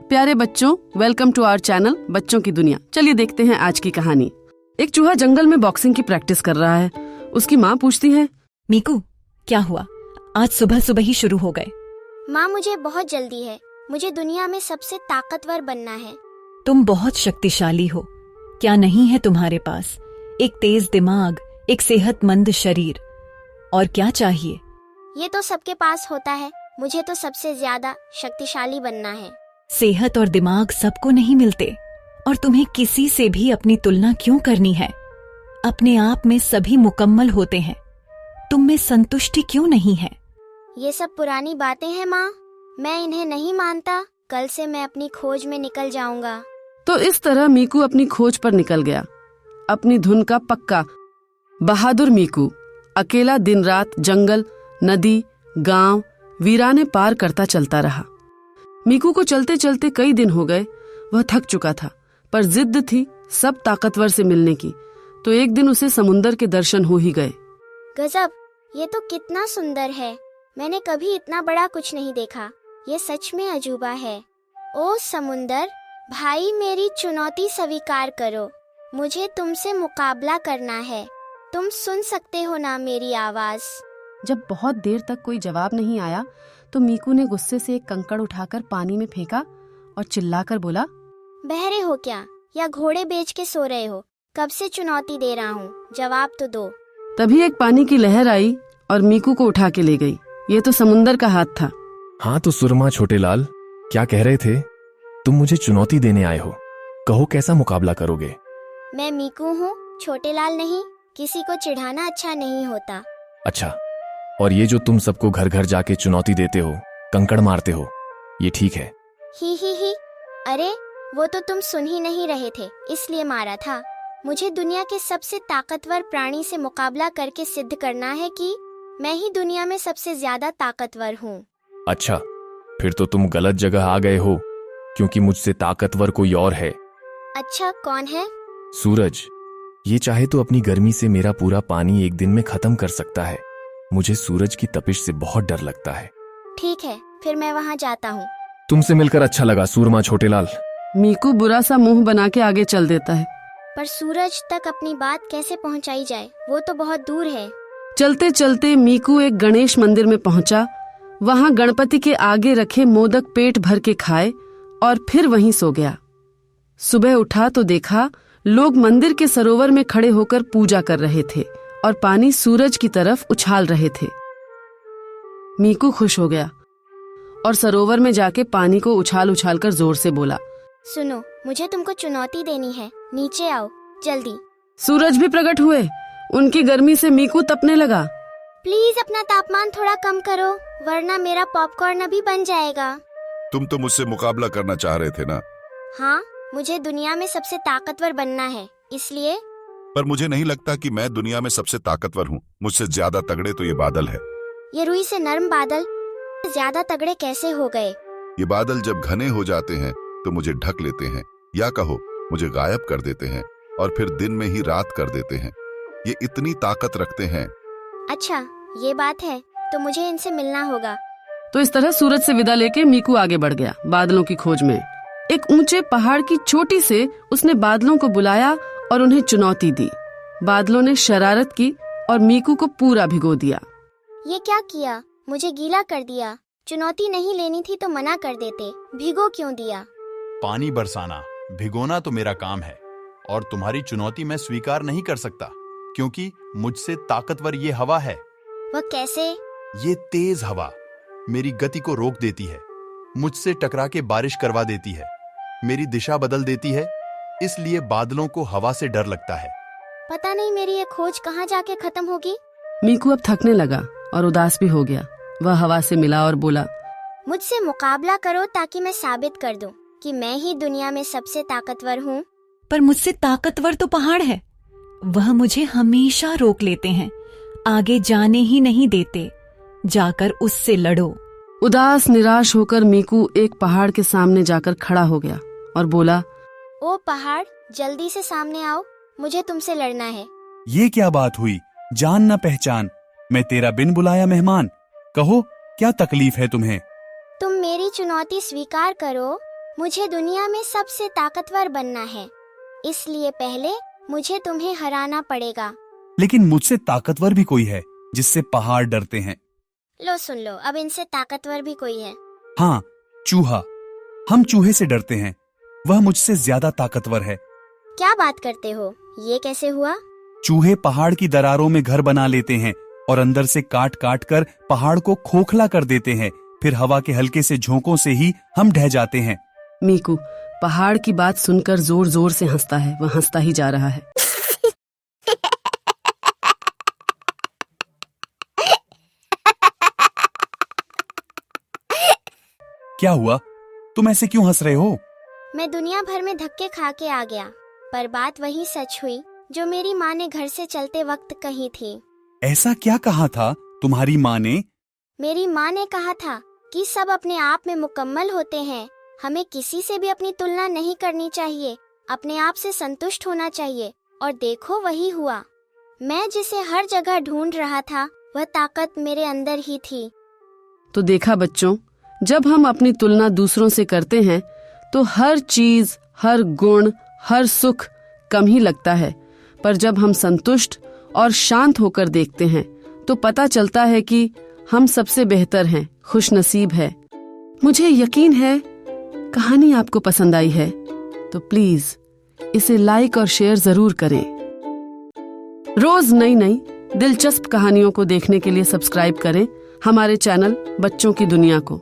प्यारे बच्चों, welcome to our channel बच्चों की दुनिया। चलिए देखते हैं आज की कहानी। एक चूहा जंगल में बॉक्सिंग की प्रैक्टिस कर रहा है। उसकी माँ पूछती है, मीकू, क्या हुआ? आज सुबह सुबह ही शुरू हो गए। माँ, मुझे बहुत जल्दी है। मुझे दुनिया में सबसे ताकतवर बनना है। तुम बहुत शक्तिशाली हो। क्या नहीं है तुम्हारे पास? एक तेज दिमाग, एक सेहतमंद शरीर, और क्या चाहिए? ये तो सबके पास होता है। मुझे तो सबसे ज्यादा शक्तिशाली बनना है। सेहत और दिमाग सबको नहीं मिलते, और तुम्हें किसी से भी अपनी तुलना क्यों करनी है? अपने आप में सभी मुकम्मल होते हैं। तुम में संतुष्टि क्यों नहीं है? ये सब पुरानी बातें हैं माँ। मैं इन्हें नहीं मानता। कल से मैं अपनी खोज में निकल जाऊंगा। तो इस तरह मीकू अपनी खोज पर निकल गया। अपनी धुन का पक्का बहादुर मीकू अकेला दिन रात जंगल, नदी, गांव, वीराने पार करता चलता रहा। मीकू को चलते चलते कई दिन हो गए। वह थक चुका था, पर जिद थी सब ताकतवर से मिलने की। तो एक दिन उसे समुंदर के दर्शन हो ही गए। गजब, ये तो कितना सुंदर है। मैंने कभी इतना बड़ा कुछ नहीं देखा। ये सच में अजूबा है। ओ समुंदर भाई, मेरी चुनौती स्वीकार करो। मुझे तुमसे मुकाबला करना है। तुम सुन सकते हो ना मेरी आवाज? जब बहुत देर तक कोई जवाब नहीं आया तो मीकू ने गुस्से से एक कंकड़ उठाकर पानी में फेंका और चिल्लाकर बोला, बहरे हो क्या, या घोड़े बेच के सो रहे हो? कब से चुनौती दे रहा हूँ, जवाब तो दो। तभी एक पानी की लहर आई और मीकू को उठा के ले गई। ये तो समुंदर का हाथ था। हाँ तो सुरमा छोटे लाल, क्या कह रहे थे? तुम मुझे चुनौती देने आए हो। कहो कैसा मुकाबला करोगे? मैं मीकू हूँ, छोटे लाल नहीं। किसी को चिढ़ाना अच्छा नहीं होता। अच्छा, और ये जो तुम सबको घर घर जाके चुनौती देते हो, कंकड़ मारते हो, ये ठीक है? ही। अरे वो तो तुम सुन ही नहीं रहे थे, इसलिए मारा था। मुझे दुनिया के सबसे ताकतवर प्राणी से मुकाबला करके सिद्ध करना है कि मैं ही दुनिया में सबसे ज्यादा ताकतवर हूँ। अच्छा, फिर तो तुम गलत जगह आ गए हो, क्योंकि मुझसे ताकतवर कोई और है। अच्छा, कौन है? सूरज। ये चाहे तो अपनी गर्मी से मेरा पूरा पानी एक दिन में खत्म कर सकता है। मुझे सूरज की तपिश से बहुत डर लगता है। ठीक है, फिर मैं वहाँ जाता हूँ। तुमसे मिलकर अच्छा लगा सूरमा छोटे लाल। मीकू बुरा सा मुंह बना के आगे चल देता है। पर सूरज तक अपनी बात कैसे पहुँचाई जाए? वो तो बहुत दूर है। चलते चलते मीकू एक गणेश मंदिर में पहुंचा। वहां गणपति के आगे रखे मोदक पेट भर के खाए और फिर वहीं सो गया। सुबह उठा तो देखा लोग मंदिर के सरोवर में खड़े होकर पूजा कर रहे थे और पानी सूरज की तरफ उछाल रहे थे। मीकू खुश हो गया और सरोवर में जाके पानी को उछाल उछाल कर जोर से बोला, सुनो, मुझे तुमको चुनौती देनी है। नीचे आओ जल्दी। सूरज भी प्रकट हुए। उनकी गर्मी से मीकू तपने लगा। प्लीज अपना तापमान थोड़ा कम करो, वरना मेरा पॉपकॉर्न अभी बन जाएगा। तुम तो मुझसे मुकाबला करना चाह रहे थे ना? हाँ, मुझे दुनिया में सबसे ताकतवर बनना है, इसलिए। पर मुझे नहीं लगता कि मैं दुनिया में सबसे ताकतवर हूँ। मुझसे ज्यादा तगड़े तो ये बादल है। ये रुई से नरम बादल ज्यादा तगड़े कैसे हो गए? ये बादल जब घने हो जाते हैं तो मुझे ढक लेते हैं, या कहो मुझे गायब कर देते हैं, और फिर दिन में ही रात कर देते हैं। ये इतनी ताकत रखते हैं। अच्छा, ये बात है, तो मुझे इनसे मिलना होगा। तो इस तरह सूरज से विदा लेके मीकू आगे बढ़ गया बादलों की खोज में। एक ऊंचे पहाड़ की चोटी से उसने बादलों को बुलाया और उन्हें चुनौती दी। बादलों ने शरारत की और मीकू को पूरा भिगो दिया। ये क्या किया? मुझे गीला कर दिया। चुनौती नहीं लेनी थी तो मना कर देते। भिगो क्यों दिया? पानी बरसाना, भिगोना तो मेरा काम है, और तुम्हारी चुनौती मैं स्वीकार नहीं कर सकता, क्योंकि मुझसे ताकतवर ये हवा है। वह कैसे? ये तेज हवा मेरी गति को रोक देती है, मुझसे टकरा के बारिश करवा देती है, मेरी दिशा बदल देती है। इसलिए बादलों को हवा से डर लगता है। पता नहीं मेरी ये खोज कहाँ जाके खत्म होगी। मीकू अब थकने लगा और उदास भी हो गया। वह हवा से मिला और बोला, मुझसे मुकाबला करो ताकि मैं साबित कर दूं कि मैं ही दुनिया में सबसे ताकतवर हूँ। पर मुझसे ताकतवर तो पहाड़ है। वह मुझे हमेशा रोक लेते हैं, आगे जाने ही नहीं देते। जाकर उससे लड़ो। उदास निराश होकर मीकू एक पहाड़ के सामने जाकर खड़ा हो गया और बोला, ओ पहाड़, जल्दी से सामने आओ, मुझे तुमसे लड़ना है। ये क्या बात हुई? जान न पहचान, मैं तेरा बिन बुलाया मेहमान। कहो क्या तकलीफ है तुम्हें? तुम मेरी चुनौती स्वीकार करो। मुझे दुनिया में सबसे ताकतवर बनना है, इसलिए पहले मुझे तुम्हें हराना पड़ेगा। लेकिन मुझसे ताकतवर भी कोई है जिससे पहाड़ डरते हैं। लो सुन लो, अब इनसे ताकतवर भी कोई है। हाँ, चूहा। हम चूहे से डरते हैं, वह मुझसे ज्यादा ताकतवर है। क्या बात करते हो, ये कैसे हुआ? चूहे पहाड़ की दरारों में घर बना लेते हैं और अंदर से काट काट कर पहाड़ को खोखला कर देते हैं। फिर हवा के हल्के से झोंकों से ही हम ढह जाते हैं। मीकू पहाड़ की बात सुनकर जोर जोर से हंसता है। वह हंसता ही जा रहा है। क्या हुआ? तुम ऐसे क्यों हंस रहे हो? मैं दुनिया भर में धक्के खा के आ गया, पर बात वही सच हुई जो मेरी माँ ने घर से चलते वक्त कही थी। ऐसा क्या कहा था तुम्हारी माँ ने? मेरी माँ ने कहा था कि सब अपने आप में मुकम्मल होते हैं, हमें किसी से भी अपनी तुलना नहीं करनी चाहिए, अपने आप से संतुष्ट होना चाहिए। और देखो वही हुआ। मैं जिसे हर जगह ढूंढ रहा था वह ताकत मेरे अंदर ही थी। तो देखा बच्चों, जब हम अपनी तुलना दूसरों से करते हैं तो हर चीज, हर गुण, हर सुख कम ही लगता है। पर जब हम संतुष्ट और शांत होकर देखते हैं तो पता चलता है कि हम सबसे बेहतर हैं, खुशनसीब है। मुझे यकीन है कहानी आपको पसंद आई है, तो प्लीज इसे लाइक और शेयर जरूर करें। रोज नई नई दिलचस्प कहानियों को देखने के लिए सब्सक्राइब करें हमारे चैनल बच्चों की दुनिया को।